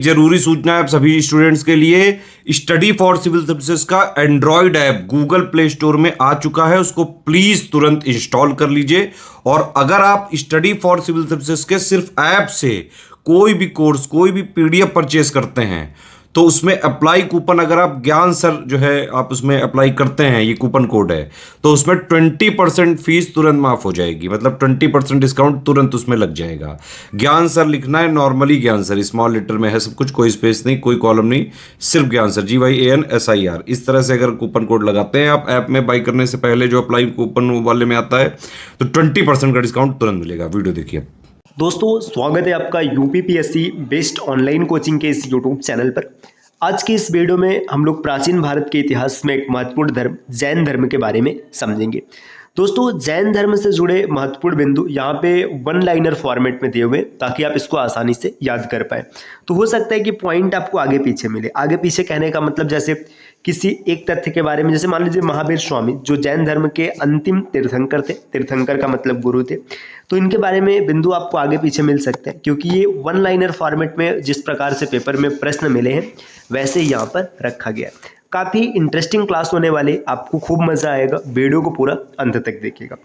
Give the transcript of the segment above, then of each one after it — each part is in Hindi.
जरूरी सूचना है आप सभी स्टूडेंट्स के लिए। स्टडी फॉर सिविल सर्विसेज का Android app Google play store में आ चुका है, उसको प्लीज तुरंत इंस्टॉल कर लीजिए। और अगर आप स्टडी फॉर सिविल सर्विसेज के सिर्फ ऐप से कोई भी कोर्स, कोई भी पीडीएफ परचेस करते हैं तो उसमें अप्लाई कूपन, अगर आप ज्ञान सर जो है आप उसमें अप्लाई करते हैं, ये कूपन कोड है, तो उसमें 20% फीस तुरंत माफ हो जाएगी। मतलब 20% डिस्काउंट तुरंत उसमें लग जाएगा। ज्ञान सर लिखना है, नॉर्मली ज्ञान सर, स्मॉल लेटर में है सब कुछ, कोई स्पेस नहीं, कोई कॉलम नहीं, सिर्फ ज्ञान सर, GYANSIR। इस तरह से अगर कूपन कोड लगाते हैं आप ऐप में बाई करने से पहले, जो अप्लाई कूपन वाले में आता है, तो 20% का डिस्काउंट तुरंत मिलेगा। वीडियो देखिए। दोस्तों स्वागत है आपका यूपीपीएससी बेस्ड ऑनलाइन कोचिंग के इस यूट्यूब चैनल पर। आज की इस वीडियो में हम लोग प्राचीन भारत के इतिहास में एक महत्वपूर्ण धर्म जैन धर्म के बारे में समझेंगे। दोस्तों जैन धर्म से जुड़े महत्वपूर्ण बिंदु यहाँ पे वन लाइनर फॉर्मेट में दिए हुए, ताकि आप इसको आसानी से याद कर पाए। तो हो सकता है कि पॉइंट आपको आगे पीछे मिले। आगे पीछे कहने का मतलब जैसे किसी एक तथ्य के बारे में, जैसे मान लीजिए महावीर स्वामी जो जैन धर्म के अंतिम तीर्थंकर थे, तीर्थंकर का मतलब गुरु थे, तो इनके बारे में बिंदु आपको आगे पीछे मिल सकते हैं, क्योंकि ये वन लाइनर फॉर्मेट में जिस प्रकार से पेपर में प्रश्न मिले हैं वैसे ही यहाँ पर रखा गया है। काफ़ी इंटरेस्टिंग क्लास होने वाली, आपको खूब मजा आएगा, वीडियो को पूरा अंत तक देखिएगा।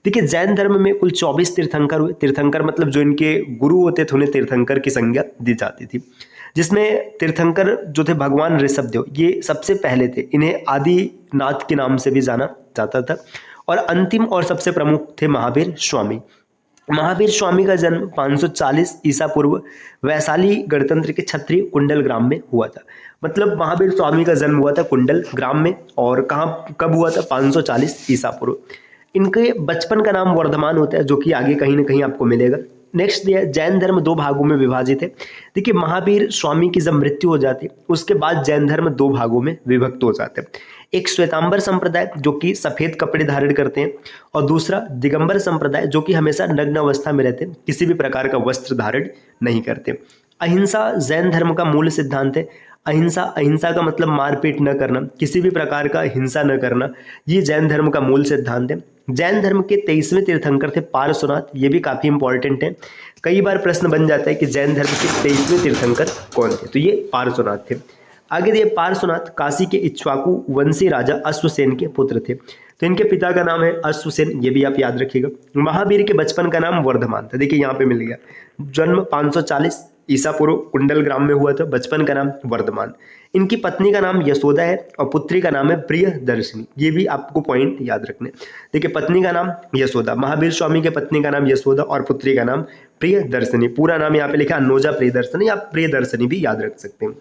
देखिए जैन धर्म में कुल 24 तीर्थंकर हुए। तीर्थंकर मतलब जो इनके गुरु होते थे उन्हें तीर्थंकर की संज्ञा दी जाती थी, जिसमें तीर्थंकर जो थे भगवान ऋषभदेव, ये सबसे पहले थे। इन्हें आदिनाथ के नाम से भी जाना जाता था। और अंतिम और सबसे प्रमुख थे महावीर स्वामी। महावीर स्वामी का जन्म 540 ईसा पूर्व वैशाली गणतंत्र के क्षत्रिय कुंडल ग्राम में हुआ था। मतलब महावीर स्वामी का जन्म हुआ था कुंडल ग्राम में, और कहाँ कब हुआ था? 540 ईसा पूर्व। इनके बचपन का नाम वर्धमान होता है, जो कि आगे कहीं ना कहीं आपको मिलेगा। नेक्स्ट जैन धर्म दो भागों में विभाजित है। देखिए महावीर स्वामी की जब मृत्यु हो जाती है उसके बाद जैन धर्म दो भागों में विभक्त हो जाते हैं। एक श्वेतांबर संप्रदाय जो कि सफेद कपड़े धारण करते हैं, और दूसरा दिगंबर संप्रदाय जो कि हमेशा नग्न अवस्था में रहते हैं, किसी भी प्रकार का वस्त्र धारण नहीं करते। अहिंसा जैन धर्म का मूल सिद्धांत है। अहिंसा, अहिंसा का मतलब मारपीट न करना, किसी भी प्रकार का हिंसा न करना, ये जैन धर्म का मूल सिद्धांत है। जैन धर्म के 23वें तीर्थंकर थे पार्श्वनाथ। ये भी काफी इंपॉर्टेंट है, कई बार प्रश्न बन जाता है कि जैन धर्म के 23वें तीर्थंकर कौन थे, तो ये पार्श्वनाथ थे। आगे दिए पार्श्वनाथ काशी के इक्ष्वाकु वंशी राजा अश्वसेन के पुत्र थे। तो इनके पिता का नाम है अश्वसेन, ये भी आप याद रखिएगा। महावीर के बचपन का नाम वर्धमान था। देखिए यहाँ पे मिल गया, जन्म 540 ईसा पूर्व कुंडल ग्राम में हुआ था, बचपन का नाम वर्धमान। इनकी पत्नी का नाम यशोदा है और पुत्री का नाम है प्रियदर्शनी। ये भी आपको पॉइंट याद रखने। देखिए पत्नी का नाम यशोदा, महावीर स्वामी के पत्नी का नाम यशोदा और पुत्री का नाम प्रियदर्शनी। पूरा नाम यहाँ पे लिखा अनुजा प्रियदर्शनी, आप प्रियदर्शनी भी याद रख सकते हैं।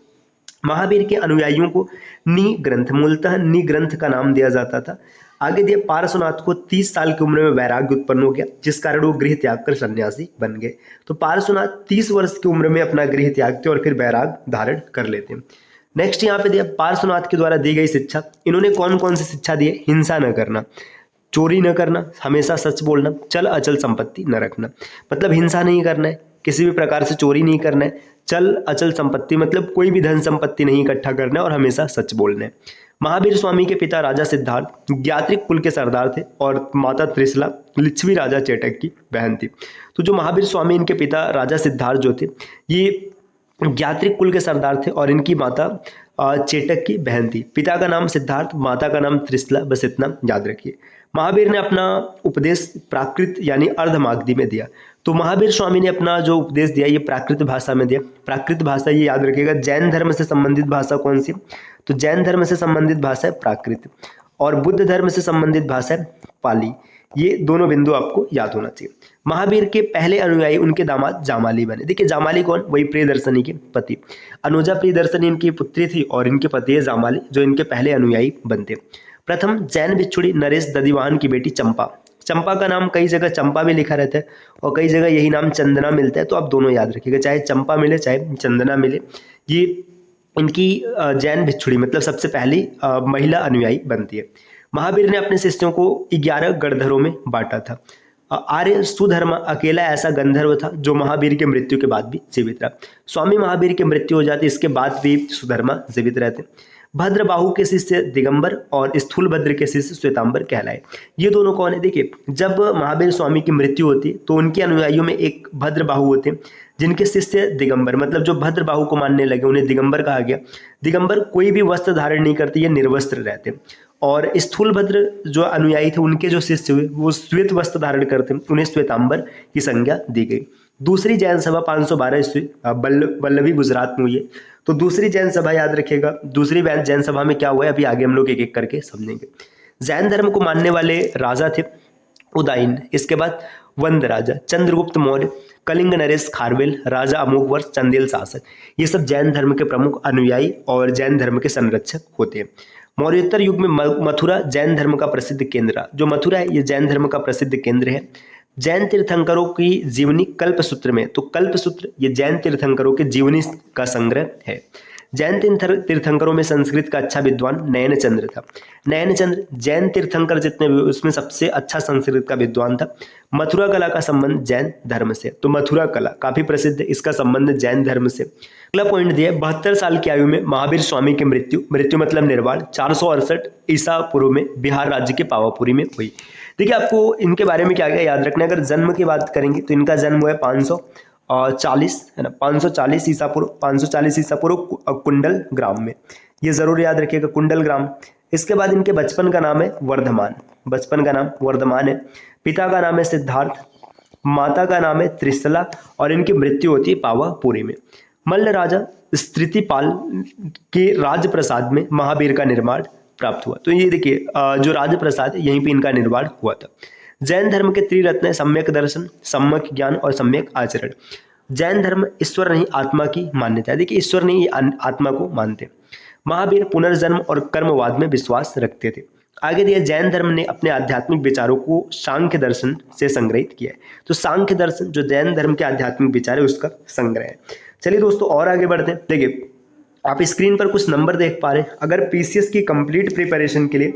महावीर के अनुयायियों को नि ग्रंथ, मूलतः नि ग्रंथ का नाम दिया जाता था। आगे दिए पार्श्वनाथ को 30 साल की उम्र में वैराग्य उत्पन्न हो गया, जिस कारण वो गृह त्याग कर सन्यासी बन गए। तो पार्श्वनाथ 30 वर्ष की उम्र में अपना गृह त्यागते और फिर वैराग धारण कर लेते हैं। नेक्स्ट यहाँ पे दिया पार्श्वनाथ के द्वारा दी गई शिक्षा। इन्होंने कौन कौन सी शिक्षा दी है? हिंसा न करना, चोरी न करना, हमेशा सच बोलना, चल अचल संपत्ति न रखना। मतलब हिंसा नहीं करना है, किसी भी प्रकार से चोरी नहीं करना है, चल अचल संपत्ति मतलब कोई भी धन संपत्ति नहीं इकट्ठा करना है, और हमेशा सच बोलना है। महावीर स्वामी के पिता राजा सिद्धार्थ ज्ञात्रिक कुल के सरदार थे, और माता त्रिशला लिच्छवी राजा चेटक की बहन थी। तो जो महावीर स्वामी, इनके पिता राजा सिद्धार्थ जो थे, ये ज्ञात्रिक कुल के सरदार थे, और इनकी माता चेटक की बहन थी। पिता का नाम सिद्धार्थ, माता का नाम त्रिशला, बस इतना याद रखिए। महावीर ने अपना उपदेश प्राकृत यानी अर्धमागधी में दिया। तो महावीर स्वामी ने अपना जो उपदेश दिया ये प्राकृत भाषा में दिया। प्राकृत भाषा ये याद रखिएगा, जैन धर्म से संबंधित भाषा कौन सी? तो जैन धर्म से संबंधित भाषा है प्राकृत, और बुद्ध धर्म से संबंधित भाषा है पाली। ये दोनों बिंदु आपको याद होना चाहिए। महावीर के पहले अनुयायी उनके दामाद जामाली बने। देखिए जामाली कौन? वही प्रियदर्शनी के पति। अनुजा प्रियदर्शनी इनकी पुत्री थी, और इनके पति है जामाली, जो इनके पहले अनुयायी बनते। प्रथम जैन भिक्षुड़ी नरेश दधिवाहन की बेटी चंपा। चंपा का नाम कई जगह चंपा भी लिखा रहता है, और कई जगह यही नाम चंदना मिलता है, तो आप दोनों याद रखिएगा, चाहे चंपा मिले चाहे चंदना मिले। ये इनकी जैन भिक्षुड़ी मतलब सबसे पहली महिला अनुयायी बनती है। महावीर ने अपने शिष्यों को 11 गणधरों में बांटा था। आर्य सुधर्मा अकेला ऐसा गंधर्व था जो महावीर के मृत्यु के बाद भी जीवित रहा। स्वामी महावीर की मृत्यु हो जाती, इसके बाद भी सुधर्मा जीवित रहते। भद्रबाहु के शिष्य दिगंबर और स्थूलभद्र के शिष्य श्वेतांबर कहलाए। ये दोनों कौन है? देखिए जब महावीर स्वामी की मृत्यु होती है तो उनके अनुयायियों में एक भद्रबाहु होते हैं जिनके शिष्य दिगंबर, मतलब जो भद्रबाहु को मानने लगे उन्हें दिगंबर कहा गया। दिगंबर कोई भी वस्त्र धारण नहीं करते, ये निर्वस्त्र रहते। और स्थूलभद्र जो अनुयायी थे, उनके जो शिष्य हुए वो श्वेत वस्त्र धारण करते, उन्हें श्वेतांबर की संज्ञा दी गई। दूसरी जैन सभा 512 ईस्वी वल्लभी गुजरात में हुई है। तो दूसरी जैन सभा याद रखिएगा। दूसरी जैन सभा में क्या हुआ है अभी आगे हम लोग एक एक करके समझेंगे। जैन धर्म को मानने वाले राजा थे उदयन, इसके बाद वंद राजा, चंद्रगुप्त मौर्य, कलिंग नरेश खारवेल, राजा अमोघवर्ष, चंदेल शासक, ये सब जैन धर्म के प्रमुख अनुयायी और जैन धर्म के संरक्षक होते हैं। मौर्योत्तर युग में मथुरा जैन धर्म का प्रसिद्ध केंद्र रहा। जो मथुरा है ये जैन धर्म का प्रसिद्ध केंद्र है। जैन तीर्थंकरों की जीवनी कल्पसूत्र में, तो कल्पसूत्र ये जैन तीर्थंकरों के जीवनी का संग्रह है। जैन तीर्थंकरों में संस्कृत का अच्छा विद्वान नयनचंद्र था। नयनचंद्र जैन तीर्थंकर जितने भी उसमें सबसे अच्छा संस्कृत का विद्वान था। मथुरा कला का संबंध जैन धर्म से, तो मथुरा कला काफी प्रसिद्ध है, इसका संबंध जैन धर्म से। अगला पॉइंट दिया 72 साल की आयु में महावीर स्वामी की मृत्यु मतलब निर्वाण 468 ईसा पूर्व में बिहार राज्य के पावापुरी में हुई। देखिए आपको इनके बारे में क्या क्या याद रखना है। अगर जन्म की बात करेंगे तो इनका जन्म हुआ है 540 है ना, 540 ईसा पूर्व कुंडल ग्राम में, ये जरूर याद रखिएगा कुंडल ग्राम। इसके बाद इनके बचपन का नाम है वर्धमान, बचपन का नाम वर्धमान है। पिता का नाम है सिद्धार्थ, माता का नाम है त्रिशला और इनकी मृत्यु होती है पावापुरी में। मल्ल राजा स्थितिपाल के राजप्रसाद में महावीर का निर्माण प्राप्त हुआ। तो ये देखिए जो राजप्रसाद है यहीं पे इनका निर्माण हुआ था। जैन धर्म के त्रिरत्न सम्यक दर्शन, सम्यक ज्ञान और सम्यक आचरण। जैन धर्म ईश्वर नहीं आत्मा की मान्यता है। देखिए ईश्वर नहीं आत्मा को मानते। महावीर पुनर्जन्म और कर्मवाद में विश्वास रखते थे। आगे दिया जैन धर्म ने अपने आध्यात्मिक विचारों को सांख्य दर्शन से संग्रहित किया है। तो सांख्य दर्शन जो जैन धर्म के आध्यात्मिक विचार है उसका संग्रह है। चलिए दोस्तों और आगे बढ़ते हैं। देखिए आप स्क्रीन पर कुछ नंबर देख पा रहे हैं। अगर पीसीएस की कंप्लीट प्रिपरेशन के लिए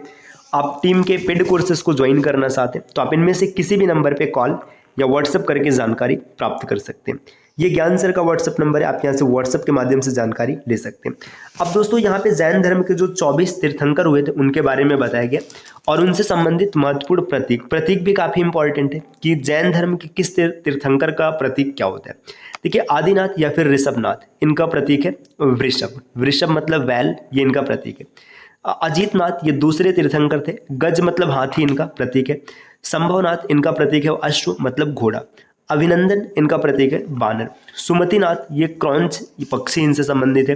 आप टीम के पेड कोर्सेज को ज्वाइन करना चाहते हैं तो आप इनमें से किसी भी नंबर पे कॉल या व्हाट्सएप करके जानकारी प्राप्त कर सकते हैं। ये ज्ञान सर का व्हाट्सएप नंबर है, आप यहाँ से व्हाट्सएप के माध्यम से जानकारी ले सकते हैं। अब दोस्तों यहाँ पे जैन धर्म के जो 24 तीर्थंकर हुए थे उनके बारे में बताया गया और उनसे संबंधित महत्वपूर्ण प्रतीक भी काफी इंपॉर्टेंट है कि जैन धर्म के किस तीर्थंकर का प्रतीक क्या होता है। देखिए आदिनाथ या फिर ऋषभनाथ, इनका प्रतीक है वृषभ, वृषभ मतलब बैल, ये इनका प्रतीक है। अजीतनाथ ये दूसरे तीर्थंकर थे, गज मतलब हाथी इनका प्रतीक है। संभवनाथ इनका प्रतीक है अश्व मतलब घोड़ा। अभिनंदन इनका प्रतीक है बानर। सुमतिनाथ ये क्रौंच, ये पक्षी इनसे संबंधित है।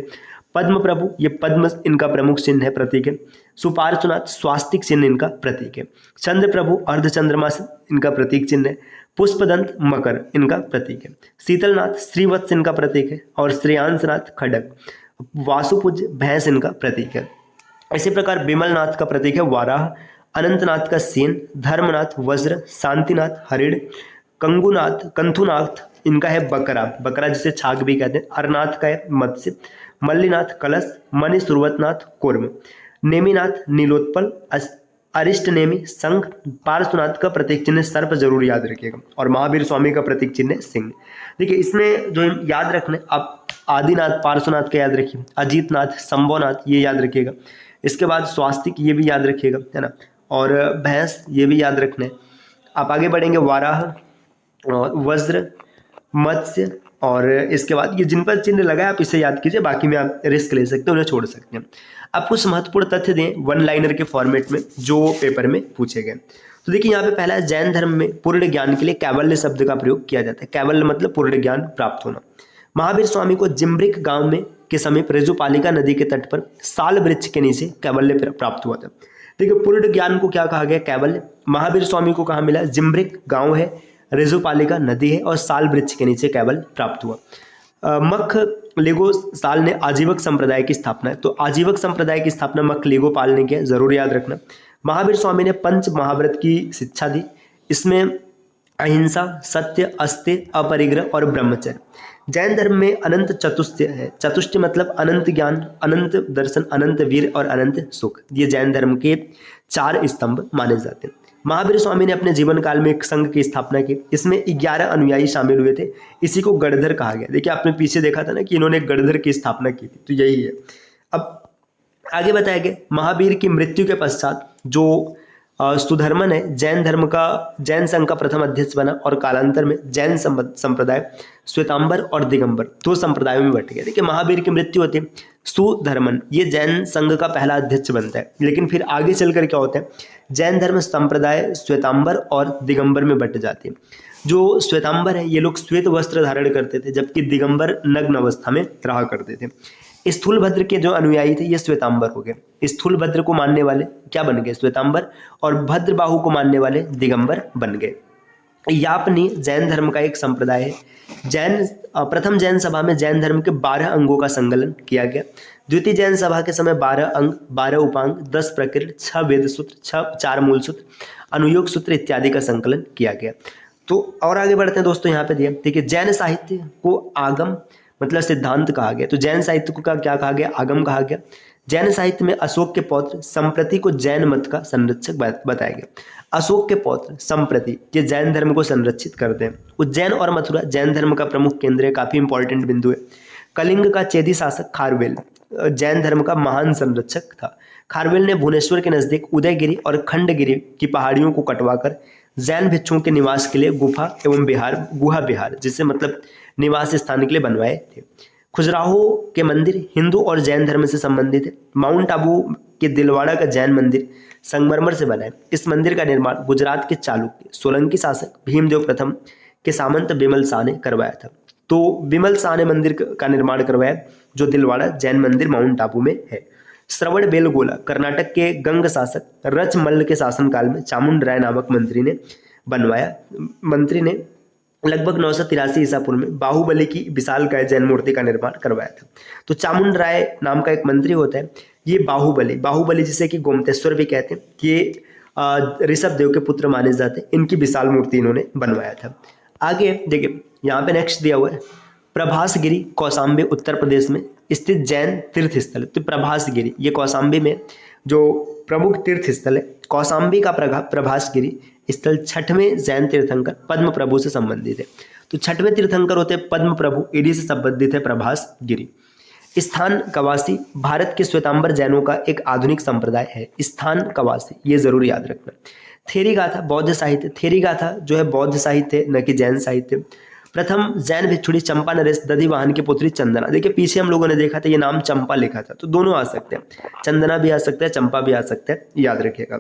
पद्म प्रभु ये पद्म इनका प्रमुख चिन्ह है, प्रतीक है। सुपार्श्वनाथ स्वास्तिक चिन्ह इनका प्रतीक है। चंद्र प्रभु अर्धचंद्रमा इनका प्रतीक चिन्ह है। पुष्पदंत मकर इनका प्रतीक है। शीतलनाथ श्रीवत्स इनका प्रतीक है और श्रेयांसनाथ खड्ग। वासुपुज भैंस इनका प्रतीक है। इसी प्रकार बिमलनाथ का प्रतीक है वाराह। अनंतनाथ का सेन। धर्मनाथ वज्र। शांतिनाथ हरिण। कंथुनाथ इनका है बकरा, बकरा जिसे छाग भी कहते हैं। अरनाथ का है मत्स्य। मल्लीनाथ कलश। मणि सुरवतनाथ कुर्म। नेमिनाथ नीलोत्पल। अरिष्ट नेमी संघ। पार्श्वनाथ का प्रतीक चिन्ह सर्प, जरूर याद रखिएगा। और महावीर स्वामी का प्रतीक चिन्ह सिंह। देखिए इसमें जो याद रखना आप आदिनाथ पार्श्वनाथ का याद रखिए, अजीतनाथ संभवनाथ ये याद रखिएगा। इसके बाद स्वास्तिक ये भी याद रखिएगा, है ना, और भैंस ये भी याद रखना है। आप आगे बढ़ेंगे वाराह और वज्र मत्स्य और इसके बाद ये जिन पर चिन्ह लगा है आप इसे याद कीजिए, बाकी में आप रिस्क ले सकते हैं, उन्हें छोड़ सकते हैं। आप कुछ महत्वपूर्ण तथ्य दें वन लाइनर के फॉर्मेट में जो पेपर में पूछे गए। तो देखिए यहाँ पे पहला है जैन धर्म में पूर्ण ज्ञान के लिए कैवल्य शब्द का प्रयोग किया जाता है। कैवल्य मतलब पूर्ण ज्ञान प्राप्त होना। महावीर स्वामी को जिम्ब्रिक गांव में के समीप रेजुपालिका नदी के तट पर साल वृक्ष के नीचे कैवल्य प्राप्त हुआ था। देखिए पूर्ण ज्ञान को क्या कहा गया, कैवल्य। महावीर स्वामी को कहाँ मिला, जिम्ब्रिक गांव है, रेजुपालिका नदी है और साल वृक्ष के नीचे कैवल्य प्राप्त हुआ। मख लेगो साल ने आजीवक संप्रदाय की स्थापना है। तो आजीवक संप्रदाय की स्थापना मख लेगो पाल ने किया, जरूर याद रखना। महावीर स्वामी ने पंच महाव्रत की शिक्षा दी। इसमें अहिंसा, सत्य, अस्त्य, अपरिग्रह और ब्रह्मचर्य। जैन धर्म में अनंत चतुष्टय है। चतुष्टय मतलब अनंत ज्ञान, अनंत दर्शन, अनंत वीर और अनंत सुख। ये जैन धर्म के 4 स्तंभ माने जाते हैं। महावीर स्वामी ने अपने जीवन काल में एक संघ की स्थापना की। इसमें 11 अनुयायी शामिल हुए थे। इसी को गणधर कहा गया। देखिए आपने पीछे देखा था ना कि इन्होंने गणधर की स्थापना की थी, तो यही है। अब आगे बताया गया महावीर की मृत्यु के पश्चात जो सुधर्मन है जैन संघ का प्रथम अध्यक्ष बना और कालांतर में जैन संप्रदाय श्वेतांबर और दिगंबर दो संप्रदायों में बट गया। देखिए महावीर की मृत्यु होती है, सुधर्मन ये जैन संघ का पहला अध्यक्ष बनता है, लेकिन फिर आगे चलकर क्या होता है, जैन धर्म संप्रदाय श्वेतांबर और दिगंबर में बट जाते हैं। जो श्वेतांबर है ये लोग श्वेत वस्त्र धारण करते थे, जबकि दिगंबर नग्न अवस्था में रहा करते थे। स्थूलभद्र के जो अनुयायी थे ये श्वेतांबर हो गए। स्थूलभद्र को मानने वाले क्या बन गए, श्वेतांबर, और भद्रबाहु को मानने वाले दिगंबर बन गए। यापनी जैन धर्म का एक संप्रदाय है। प्रथम जैन सभा में जैन धर्म के 12 अंगों का संकलन किया गया। द्वितीय जैन सभा के समय 12 अंग, 12 उपांग, 10 प्रकृति, 6 वेद सूत्र, 4 मूल सूत्र, अनुयोग सूत्र इत्यादि का संकलन किया गया। तो और आगे बढ़ते हैं दोस्तों, यहाँ पे दिया देखिए जैन साहित्य को आगम मतलब सिद्धांत कहा गया। तो जैन साहित्य को क्या कहा गया, आगम कहा गया। जैन साहित्य में अशोक के पौत्र संप्रति को जैन मत का संरक्षक बताया गया। अशोक के पौत्र संप्रति ये जैन धर्म को संरक्षित करते हैं। उज्जैन और मथुरा जैन धर्म का प्रमुख केंद्र है, काफी इंपॉर्टेंट बिंदु है। कलिंग का चेदी शासक खारवेल जैन धर्म का महान संरक्षक था। खारवेल ने भुवनेश्वर के नजदीक उदयगिरी और खंडगिरी की पहाड़ियों को कटवाकर जैन भिक्षुओं के निवास के लिए गुहा विहार जिससे मतलब निवास स्थान के लिए बनवाए थे। खजुराहो के मंदिर हिंदू और जैन धर्म से संबंधित है। माउंट आबू के दिलवाड़ा का जैन मंदिर संगमरमर से बना है। इस मंदिर का निर्माण गुजरात के चालुक्य सोलंकी शासक भीमदेव प्रथम के सामंत बिमल शाह ने करवाया था। तो बिमल शाह ने मंदिर का निर्माण करवाया, जो दिलवाड़ा जैन मंदिर माउंट आबू में है। श्रवण बेलगोला कर्नाटक के गंग शासक रचमल्ल के शासनकाल में चामुंड राय नामक मंत्री ने बनवाया। मंत्री ने लगभग 983 ईसा पूर्व में बाहुबली की विशालकाय जैन मूर्ति का निर्माण करवाया था। तो चामुंड राय नाम का एक मंत्री होता है, ये बाहुबली जिसे कि गोमतेश्वर भी कहते हैं, ये ऋषभ देव के पुत्र माने जाते हैं। इनकी विशाल मूर्ति इन्होंने बनवाया था। आगे देखिए यहाँ पे नेक्स्ट दिया हुआ है प्रभासगिरी कौशाम्बी उत्तर प्रदेश में स्थित जैन तीर्थ स्थल। तो प्रभासगिरी ये कौशाम्बी में जो प्रमुख तीर्थ स्थल है। कौशाम्बी का प्रभासगिरी स्थल 6वें जैन तीर्थंकर पद्म प्रभु से संबंधित है। तो 6वें तीर्थंकर होते हैं पद्म प्रभु, इन्हीं से संबंधित है प्रभासगिरी। स्थान कवासी भारत के श्वेतांबर जैनों का एक आधुनिक संप्रदाय है। स्थान कवासी ये जरूर याद रखना। थेरी गाथा बौद्ध साहित्य, थेरी गाथा जो है बौद्ध साहित्य न कि जैन साहित्य। प्रथम जैन भिक्षुणी चंपा नरेश दधिवाहन की पुत्री चंदना। देखिए पीछे हम लोगों ने देखा था ये नाम चंपा लिखा था, तो दोनों आ सकते हैं, चंदना भी आ सकता है, चंपा भी आ सकता है, याद रखिएगा।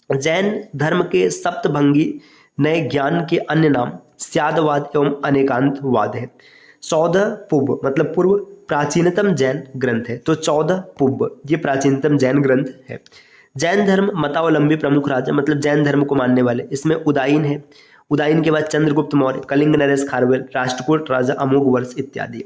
जैन धर्म के सप्तभंगी नए ज्ञान के अन्य नाम स्यादवाद एवं अनेकांतवाद है। 14 पुब मतलब पूर्व प्राचीनतम जैन ग्रंथ है। तो 14 पुब ये प्राचीनतम जैन ग्रंथ है। जैन धर्म मतावलंबी प्रमुख राजा मतलब जैन धर्म को मानने वाले, इसमें उदायीन है। उदायीन के बाद चंद्रगुप्त मौर्य, कलिंग नरेश खारवेल, राष्ट्रकूट राजा अमोघ वर्ष इत्यादि।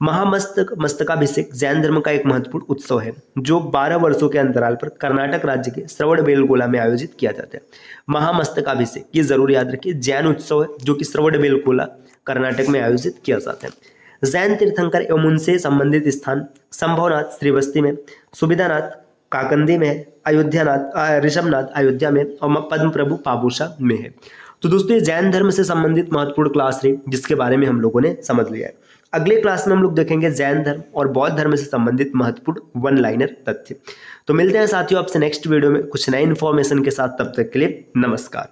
मस्तकाभिषेक जैन धर्म का एक महत्वपूर्ण उत्सव है, जो 12 वर्षों के अंतराल पर कर्नाटक राज्य के श्रवणबेलगोला में आयोजित किया जाता है। महामस्तकाभिषेक ये जरूर याद रखिए, जैन उत्सव है जो कि श्रवणबेलगोला कर्नाटक में आयोजित किया जाता है। जैन तीर्थंकर एवं उनसे संबंधित स्थान संभवनाथ श्रीवस्ती में, सुविधानाथ काकंदी में है, अयोध्यानाथ ऋषभनाथ अयोध्या में और पद्म प्रभु पाबूसा में है। तो दोस्तों ये जैन धर्म से संबंधित महत्वपूर्ण क्लास रही, जिसके बारे में हम लोगों ने समझ लिया है। अगले क्लास में हम लोग देखेंगे जैन धर्म और बौद्ध धर्म से संबंधित महत्वपूर्ण वन लाइनर तथ्य। तो मिलते हैं साथियों आपसे नेक्स्ट वीडियो में कुछ नई इन्फॉर्मेशन के साथ, तब तक के लिए नमस्कार।